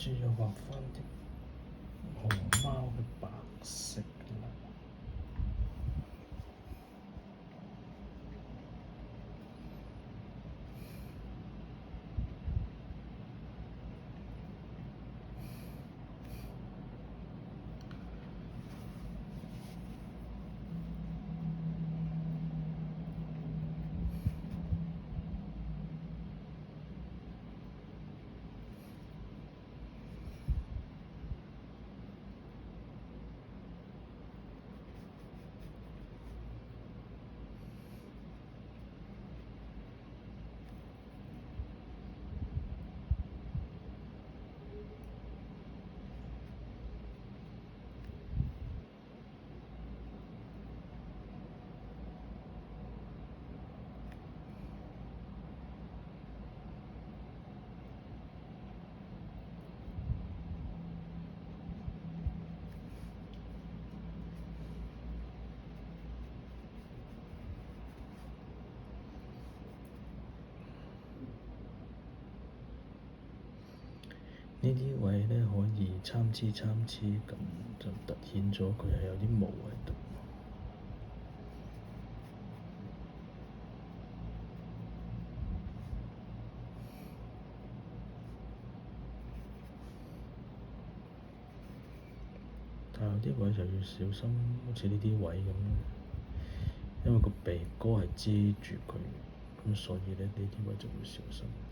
住又畫返啲熊貓嘅白色啦。呢啲位咧可以參差咁，就突顯咗佢係有啲毛喺度。但有啲位就要小心，好似呢啲位咁，因為個鼻哥係遮住佢，咁所以咧呢啲位就要小心啲。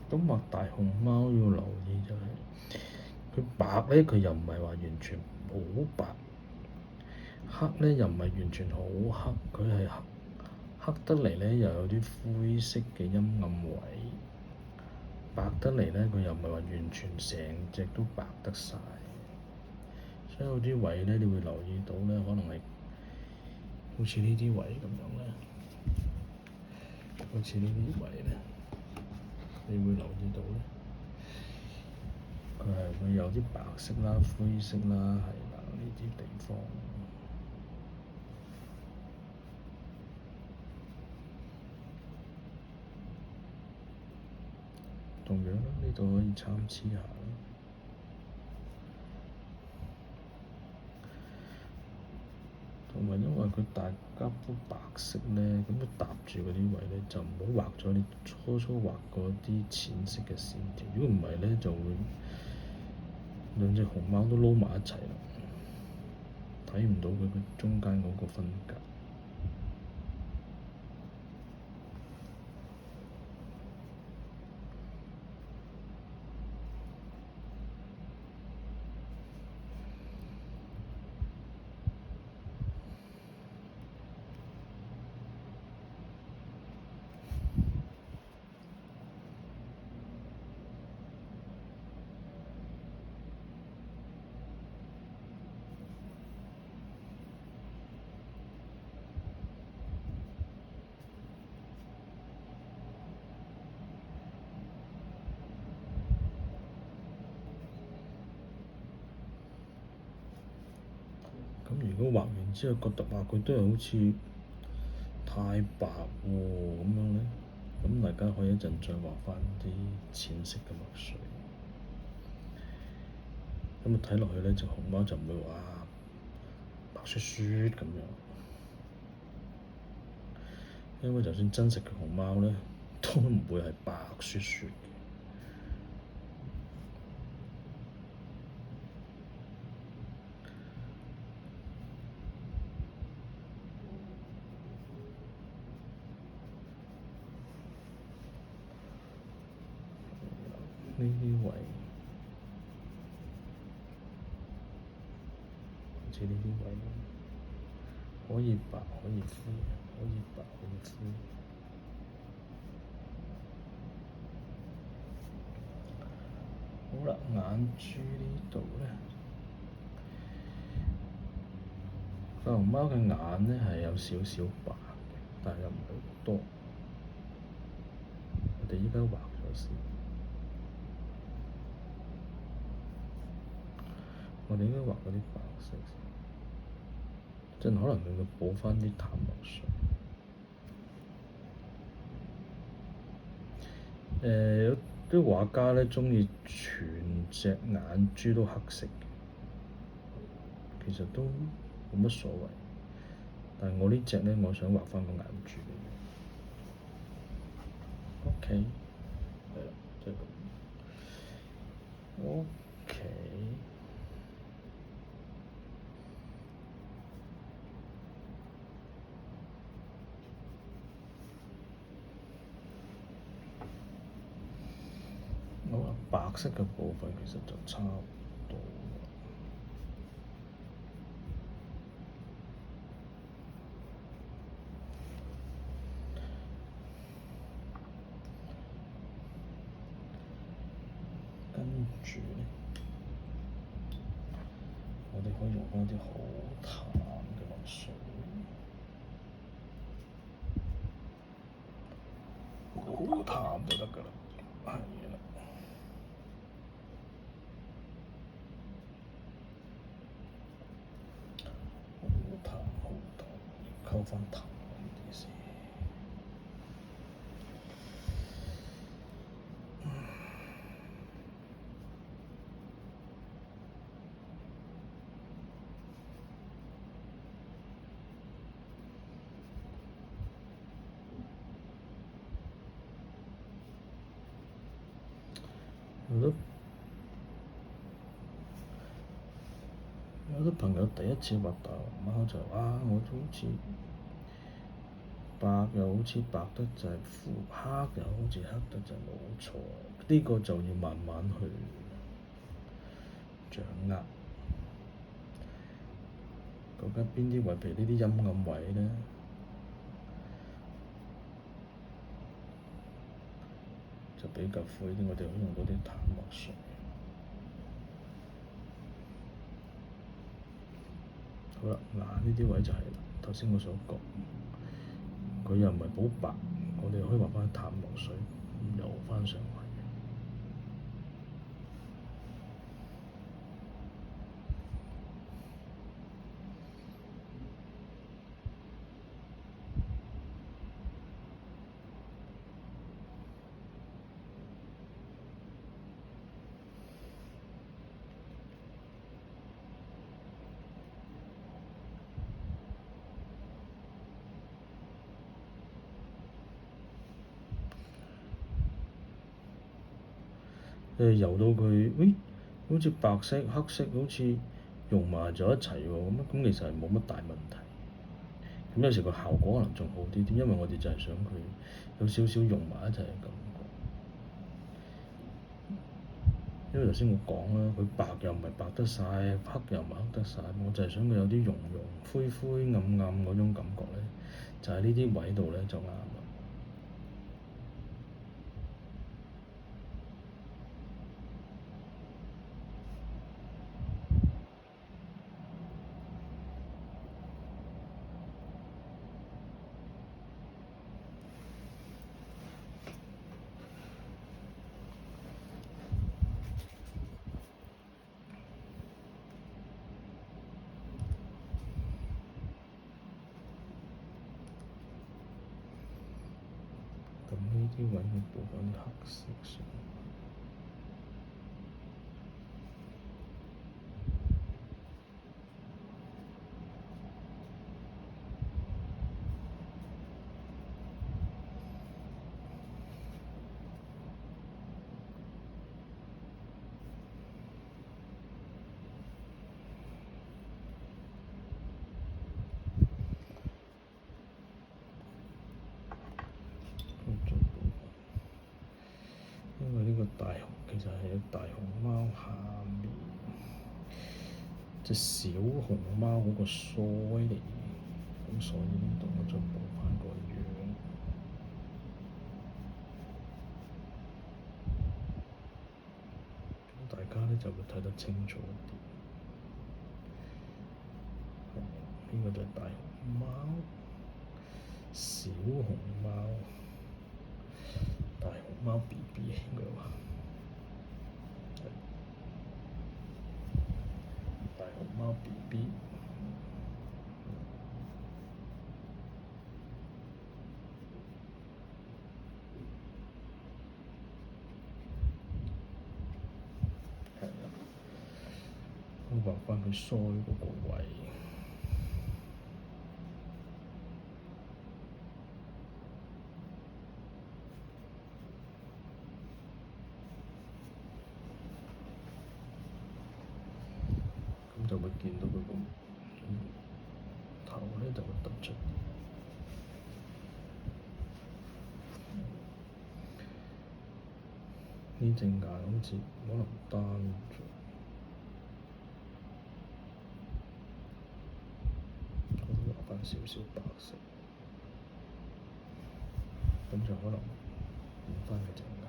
咁畫大熊貓要留意就係佢白咧，佢又唔係話完全好白；黑咧又唔係完全好黑，佢係黑得嚟咧，又有啲灰色嘅陰暗位；白得嚟咧，佢又唔係話完全成隻都白得晒。所以有啲位咧，你會留意到咧，可能係好似呢啲位咁樣咧，好似呢啲位咧。你會留意到咧，佢係會有啲白色啦、灰色啦，係啦，呢啲地方。同樣啦，呢度可以參差下。同埋因為佢大家都白色咧，咁佢搭住嗰啲位咧，就唔好畫咗你初畫嗰啲淺色嘅線條。如果唔係咧，就會兩隻熊貓都撈埋一齊啦，睇唔到佢中間嗰個分隔。咁如果畫完之後覺得話佢都係好似太白喎咁樣咧，咁大家可以一陣再畫返啲淺色嘅墨水。咁啊睇落去咧，隻熊貓就唔會話白雪雪咁樣，因為就算真實嘅熊貓咧，都唔會係白雪雪嘅。啲位，好似呢啲位可以白可以灰，可以白可以灰。好啦，眼珠呢度咧，大熊貓嘅眼咧係有少少白嘅，但係又唔係好多。我哋依家畫咗先，我哋應該畫嗰啲白色先，即係可能佢會補翻啲淡墨水。有啲畫家咧鍾意全隻眼珠都黑色嘅，其實都冇乜所謂。但係我呢隻咧，我想畫翻個眼珠嘅。OK，係啦，即係咁。OK，好啦，白色嘅部分其實就差唔多。跟住咧，我哋可以用翻啲好淡嘅墨水，好淡就得㗎啦，係啦，好淡好淡，溝翻淡啲先。有啲朋友第一次畫大熊貓就話：我好似白又好似白得滯，黑又好似黑得滯，冇錯。呢個就要慢慢去掌握。究竟邊啲位，譬如呢啲陰暗位咧，就比較灰啲，我哋可以用到啲淡墨水。好啦，嗱呢啲位就係頭先我所講，佢又唔係好白，我哋可以畫翻淡墨水，游翻上去。游到佢，好似白色、黑色好似融埋咗一齊喎，咁其實係冇乜大問題。咁有時個效果可能仲好啲啲，因為我哋就係想佢有少少融埋一齊嘅感覺。因為頭先我講啦，佢白又唔係白得晒，黑又唔係黑得晒，我就係想佢有啲融融、灰灰暗暗嗰種感覺咧，就喺呢啲位度咧就啱啦。咁呢啲位我補翻啲黑色先。因為呢個大熊貓下面隻小熊貓嗰個腮嚟，咁所以呢度我就補翻個樣，咁大家咧就會睇得清楚啲。呢個就係大熊貓，小熊貓，大熊貓 BB 應該話，大熊貓 BB。係啦，我畫翻佢腮嗰個位。咁就會見到佢個頭咧就會突出。呢隻眼好似可能單咗，我都畫翻少少白色，咁就可能變翻佢隻眼。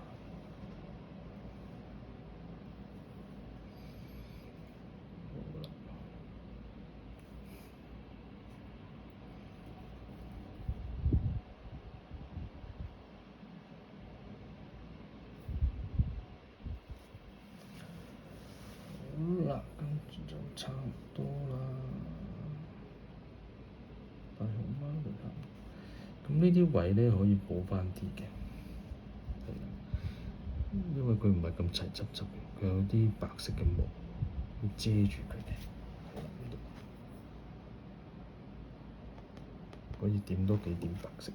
好啦，好啦，跟住就差唔多啦。大熊貓佢咁呢啲位咧可以補翻啲嘅，因為佢唔係咁齊執執嘅，佢有啲白色嘅毛會遮住佢哋。可以點多幾點白色。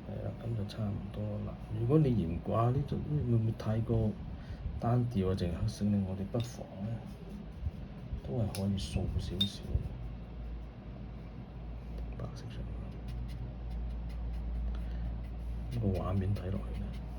係啦，咁就差唔多啦。如果你嫌掛呢種會唔會太過單調啊，淨係黑色咧，我哋不妨咧都係可以掃少少白色上去，個畫面睇落去咧。